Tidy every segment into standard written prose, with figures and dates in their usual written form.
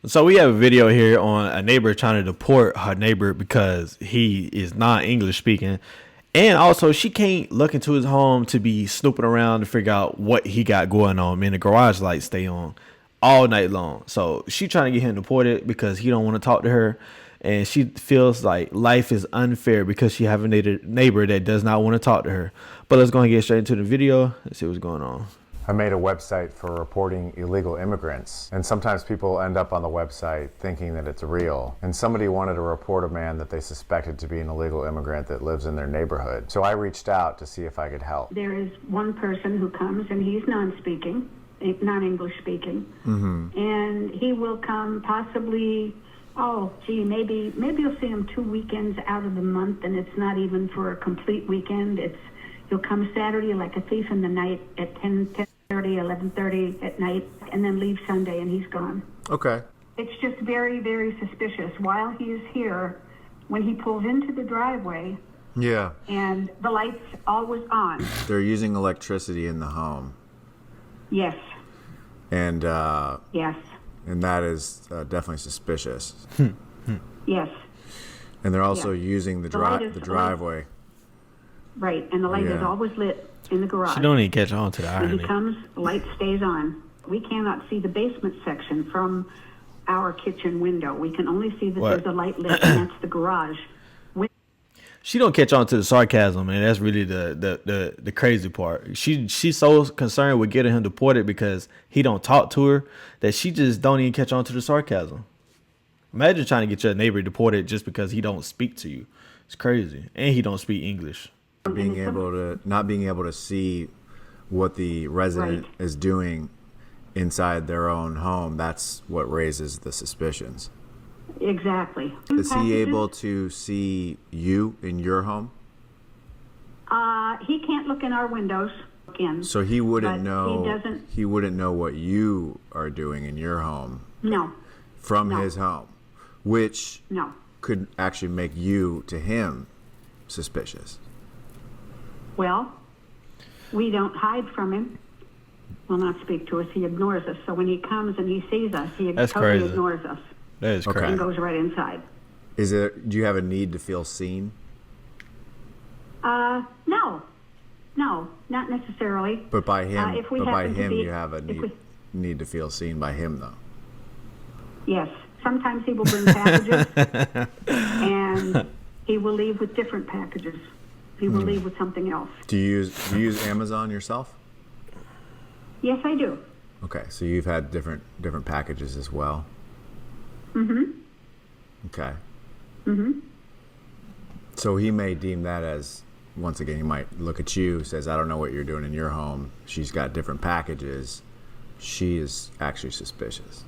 So we have a video here on a neighbor trying to deport her neighbor because he is not English speaking. And also she can't look into his home to be snooping around to figure out what he got going on. I mean, the garage lights stay on all night long. So she trying to get him deported because he don't want to talk to her. And she feels like life is unfair because she have a neighbor that does not want to talk to her. But let's go and get straight into the video and see what's going on. I made a website for reporting illegal immigrants, and sometimes people end up on the website thinking that it's real. And somebody wanted to report a man that they suspected to be an illegal immigrant that lives in their neighborhood. So I reached out to see if I could help. There is one person who comes, and he's non-speaking, non-English speaking, and he will come possibly, maybe you'll see him 2 weekends out of the month, and it's not even for a complete weekend. He'll come Saturday like a thief in the night at 10:30, 11:30 at night, and then leave Sunday, and he's gone. Okay. It's just very, very suspicious. While he is here, when he pulls into the driveway, Yeah. and the light's always on. They're using electricity in the home. Yes. And Yes. and that is definitely suspicious. Yes. And they're also using the light is- driveway. Right, and the light is always lit in the garage. She don't even catch on to the When irony. he comes, the light stays on. We cannot see the basement section from our kitchen window. We can only see that there's a light lit, and that's the garage. She don't catch on to the sarcasm, and that's really the crazy part. She's so concerned with getting him deported because he don't talk to her that she just don't even catch on to the sarcasm. Imagine trying to get your neighbor deported just because he don't speak to you. It's crazy, and he don't speak English. Not being able to see what the resident is doing inside their own home, that's what raises the suspicions. Exactly. Is he able to see you in your home? He can't look in our windows. So he wouldn't know. He doesn't. He wouldn't know what you are doing in your home. No. From his home, which No. could actually make you to him suspicious. Well, we don't hide from him. Will not speak to us. He ignores us. So when he comes and he sees us, he totally ignores us. That is crazy. And goes right inside. Do you have a need to feel seen? No, not necessarily. But by him, you have a need to feel seen by him, though. Yes. Sometimes he will bring packages, and he will leave with different packages. He will leave with something else. Do you use Amazon yourself? Yes, I do. Okay, so you've had different packages as well. Okay. So he may deem that as, once again, he might look at you, says, I don't know what you're doing in your home. She's got different packages. She is actually suspicious.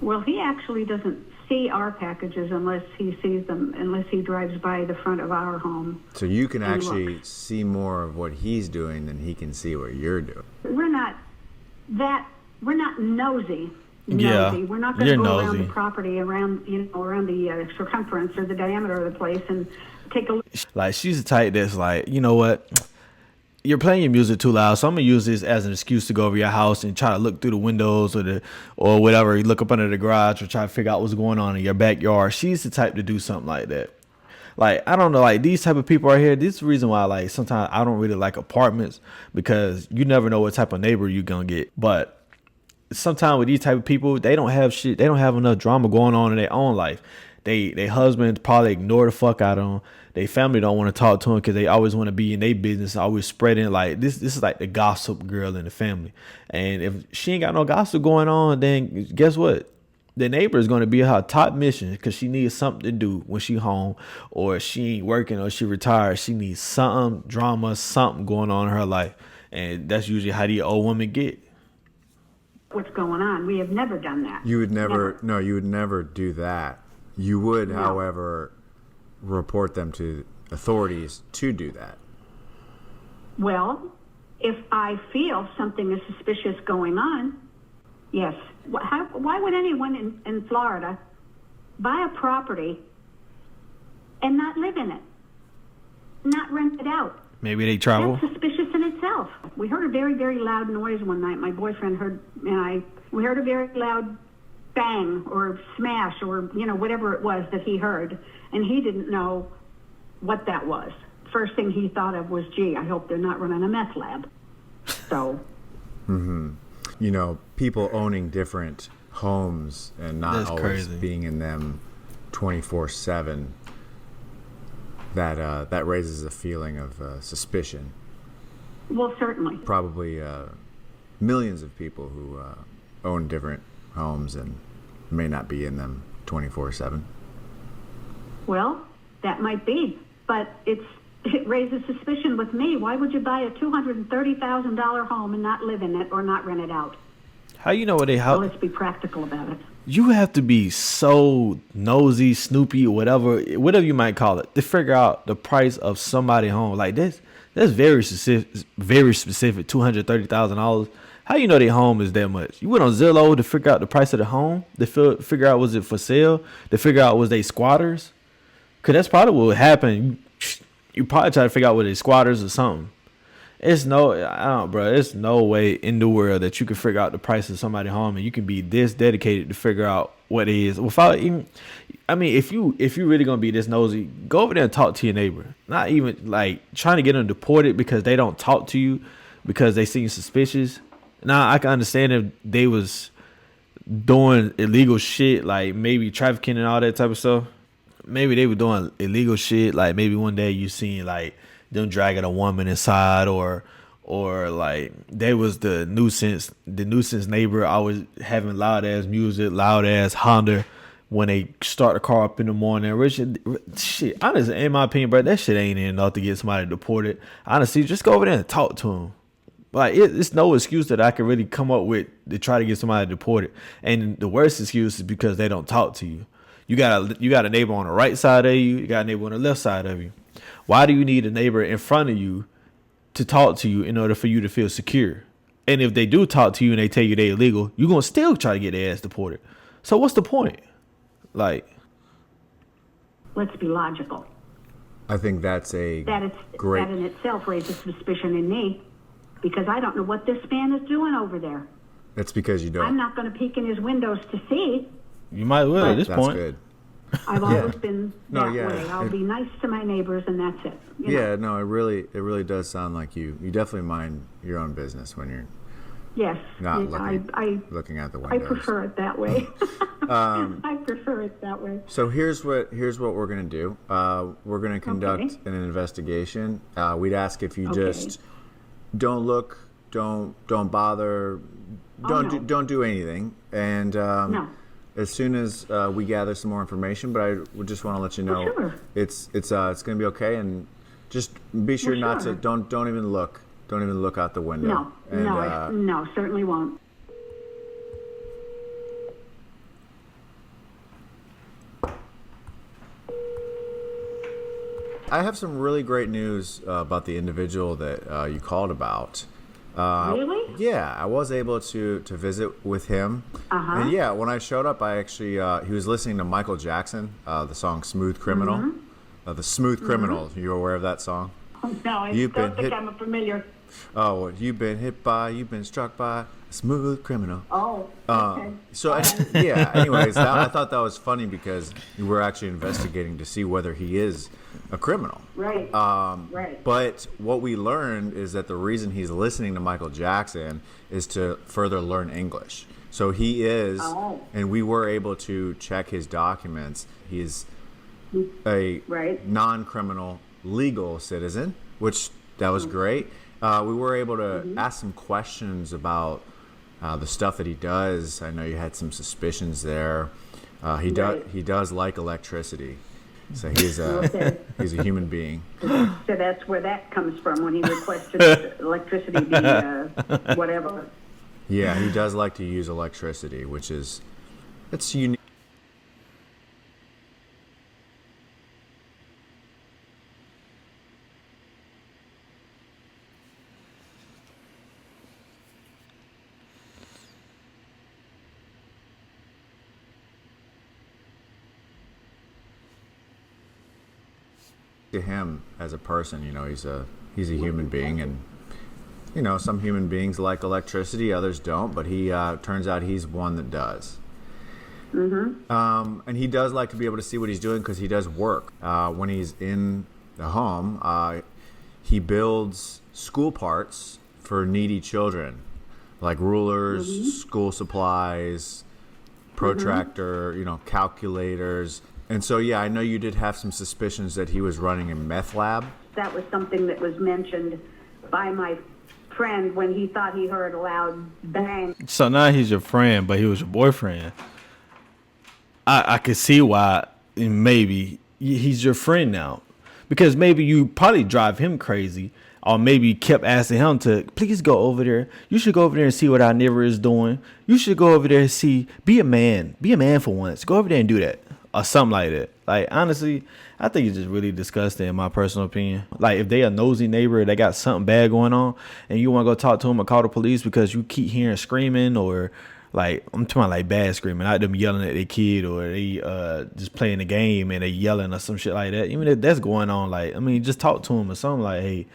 Well, he actually doesn't see our packages unless he sees them, unless he drives by the front of our home. So you can actually see more of what he's doing than he can see what you're doing. We're not nosy. Yeah, we're not going to go nosy. around the property, around the circumference or the diameter of the place and take a look. Like, she's the type that's like, you know what? You're playing your music too loud, so I'm gonna use this as an excuse to go over your house and try to look through the windows or whatever. You look up under the garage or try to figure out what's going on in your backyard. She's the type to do something like that. Like, I don't know, like these type of people right here. This is the reason why, like, sometimes I don't really like apartments, because you never know what type of neighbor you're gonna get. But sometimes with these type of people, they don't have shit. They don't have enough drama going on in their own life. They husband probably ignore the fuck out of them. They family don't want to talk to them because they always want to be in their business, always spreading like this. This is like the gossip girl in the family. And if she ain't got no gossip going on, then guess what? The neighbor is going to be her top mission, because she needs something to do when she home, or she ain't working, or she retired. She needs something, drama, something going on in her life. And that's usually how the old woman get. What's going on? We have never done that. You would never. No, you would never do that. You would, however, report them to authorities to do that. Well, if I feel something is suspicious going on, yes. Why would anyone in Florida buy a property and not live in it, not rent it out? Maybe they travel. That's suspicious in itself. We heard a very, very loud noise one night. My boyfriend heard, and we heard a very loud bang or smash or, whatever it was that he heard. And he didn't know what that was. First thing he thought of was, gee, I hope they're not running a meth lab. So. People owning different homes and not That's always crazy. being in them 24/7. That raises a feeling of suspicion. Well, certainly. Probably millions of people who own different homes and may not be in them 24/7. Well, that might be, but it raises suspicion with me. Why would you buy a $230,000 home and not live in it or not rent it out? How you know what they So how let's be practical about it. you have to be so nosy, snoopy, whatever you might call it, to figure out the price of somebody's home. Like this, that's very specific. $230,000. How you know their home is that much? You went on Zillow to figure out the price of the home. To figure out was it for sale. To figure out was they squatters. Cause that's probably what would happen. You probably try to figure out whether they squatters or something. It's no way in the world that you can figure out the price of somebody's home and you can be this dedicated to figure out what it is without even. I mean, if you really gonna be this nosy, go over there and talk to your neighbor. Not even like trying to get them deported because they don't talk to you because they seem suspicious. Now I can understand if they was doing illegal shit like maybe trafficking and all that type of stuff. Maybe they were doing illegal shit. Like maybe one day you seen like them dragging a woman inside, or like they was the nuisance neighbor always having loud ass music, loud ass Honda when they start the car up in the morning. Shit, honestly, in my opinion, bro, that shit ain't enough to get somebody deported. Honestly, just go over there and talk to them. Like it's no excuse that I can really come up with to try to get somebody deported. And the worst excuse is because they don't talk to you. You got a neighbor on the right side of you. You got a neighbor on the left side of you. Why do you need a neighbor in front of you to talk to you in order for you to feel secure? And if they do talk to you and they tell you they're illegal, you're going to still try to get their ass deported. So what's the point? Like, Let's be logical. I think that's That in itself raises suspicion in me because I don't know what this man is doing over there. That's because you don't. I'm not going to peek in his windows to see. you might will at this That's point. good. I've always been that yeah. way. I'll be nice to my neighbors, and that's it. You know? No, it really does sound like you definitely mind your own business when you're Yes. not I looking out the windows. prefer it that way. I prefer it that way. So here's what we're gonna do. We're gonna conduct an investigation. We'd ask if you just don't look, don't bother, don't do anything, and No. as soon as we gather some more information. But I would just want to let you know sure. it's gonna be okay, and just be sure not to sure. don't even look out the window. No, no, certainly won't. I have some really great news about the individual that you called about. Really? Yeah, I was able to visit with him. Uh-huh. And yeah, when I showed up, I actually he was listening to Michael Jackson, the song "Smooth Criminal." Mm-hmm. The "Smooth Criminal." You aware of that song? No, I You've don't been think hit- I'm familiar. Oh, well, you've been struck by a smooth criminal. Oh, okay. So yeah. Anyways, I thought that was funny because we're actually investigating to see whether he is a criminal. Right. Right. But what we learned is that the reason he's listening to Michael Jackson is to further learn English. So he is, and we were able to check his documents. He's a non-criminal legal citizen, which that was great. We were able to ask some questions about the stuff that he does. I know you had some suspicions there. He does like electricity. So he's he's a human being. So that's where that comes from when he requested electricity be whatever. Yeah, he does like to use electricity, which is it's unique. To him as a person, he's a human being, and some human beings like electricity, others don't, but he turns out he's one that does. And he does like to be able to see what he's doing because he does work. When he's in the home, he builds school parts for needy children, like rulers, school supplies, protractor, calculators. And so, yeah, I know you did have some suspicions that he was running a meth lab. That was something that was mentioned by my friend when he thought he heard a loud bang. So now he's your friend, but he was your boyfriend. I could see why maybe he's your friend now. Because maybe you probably drive him crazy. Or maybe you kept asking him to, please go over there. You should go over there and see what our neighbor is doing. You should go over there and see. Be a man. Be a man for once. Go over there and do that. Or something like that. Like, honestly, I think it's just really disgusting in my personal opinion. Like, if they a nosy neighbor, they got something bad going on, and you want to go talk to them or call the police because you keep hearing screaming or, like, I'm talking about, like, bad screaming, not them yelling at their kid or they just playing the game and they yelling or some shit like that. Even if that's going on, like, I mean, just talk to them or something like, hey,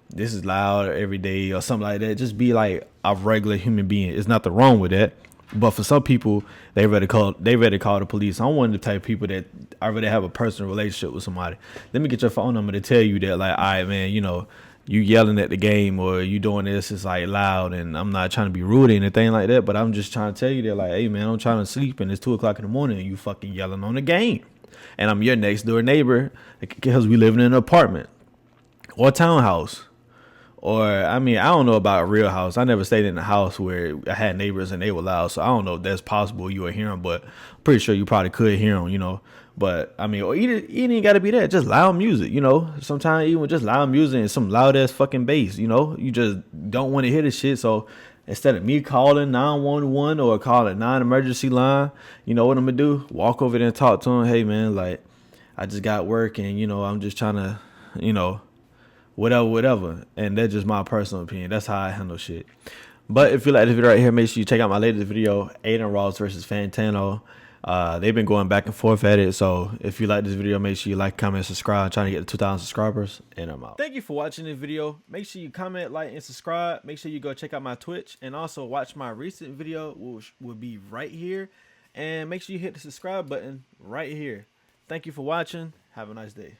this is loud every day or something like that. Just be like a regular human being. There's nothing wrong with that. But for some people, they ready to call the police. I'm one of the type of people that I really have a personal relationship with somebody. Let me get your phone number to tell you that, like, all right, man, you yelling at the game or you doing this, it's like loud, and I'm not trying to be rude or anything like that, but I'm just trying to tell you that, like, hey, man, I'm trying to sleep and it's 2:00 in the morning and you fucking yelling on the game. And I'm your next door neighbor because we live in an apartment or townhouse. Or, I mean, I don't know about a real house. I never stayed in a house where I had neighbors and they were loud. So I don't know if that's possible you would hear them, but I'm pretty sure you probably could hear them, But, I mean, or it ain't got to be that. Just loud music, Sometimes even just loud music and some loud-ass fucking bass, You just don't want to hear this shit. So instead of me calling 911 or calling 9 line, you know what I'm going to do? Walk over there and talk to them. Hey, man, like, I just got work and, I'm just trying to, whatever. And that's just my personal opinion. That's how I handle shit. But if you like this video right here, make sure you check out my latest video, Aiden Ross versus Fantano. They've been going back and forth at it. So if you like this video, make sure you like, comment, subscribe. I'm trying to get to 2,000 subscribers, and I'm out. Thank you for watching this video. Make sure you comment, like, and subscribe. Make sure you go check out my Twitch and also watch my recent video, which will be right here. And make sure you hit the subscribe button right here. Thank you for watching. Have a nice day.